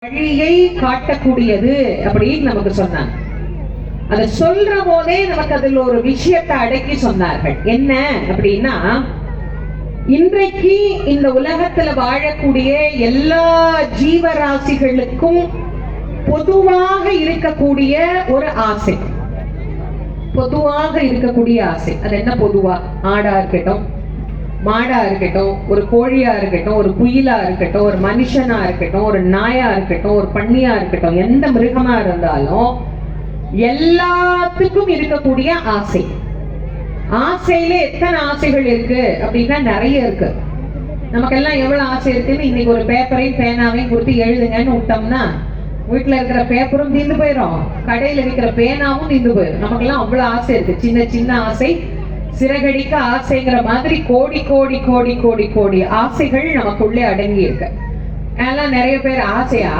வழியை காட்டக்கூடியது அப்படின்னு நமக்கு சொன்னாங்க. அதை சொல்ற போதே நமக்கு அதில் ஒரு விஷயத்தை அடக்கி சொன்னார்கள். என்ன அப்படின்னா, இன்றைக்கு இந்த உலகத்துல வாழக்கூடிய எல்லா ஜீவராசிகளுக்கும் பொதுவாக இருக்கக்கூடிய ஒரு ஆசை, பொதுவாக இருக்கக்கூடிய ஆசை. அது என்ன? பொதுவா ஆடா இருக்கட்டும், மாடா இருக்கட்டும், ஒரு கோழியா இருக்கட்டும், ஒரு குயிலா இருக்கட்டும், ஒரு மனுஷனா இருக்கட்டும், ஒரு நாயா இருக்கட்டும், ஒரு பன்னியா இருக்கட்டும், எந்த மிருகமா இருந்தாலும் எல்லாத்துக்கும் இருக்கக்கூடிய ஆசை. ஆசையில எத்தனை ஆசைகள் இருக்கு அப்படின்னா நிறைய இருக்கு. நமக்கெல்லாம் எவ்வளவு ஆசை இருக்குன்னு இன்னைக்கு ஒரு பேப்பரையும் பேனாவையும் கொடுத்து எழுதுங்கன்னு விட்டோம்னா வீட்டுல இருக்கிற பேப்பரும் தீர்ந்து போயிடும், கடையில இருக்கிற பேனாவும் தீர்ந்து போயிடும். நமக்கெல்லாம் அவ்வளவு ஆசை இருக்கு. சின்ன சின்ன ஆசை, சிறகடிக்க ஆசைங்கிற மாதிரி கோடி கோடி கோடி கோடி கோடி ஆசைகள் நமக்குள்ளே அடங்கி இருக்கு. அதெல்லாம் நிறைய பேர் ஆசையா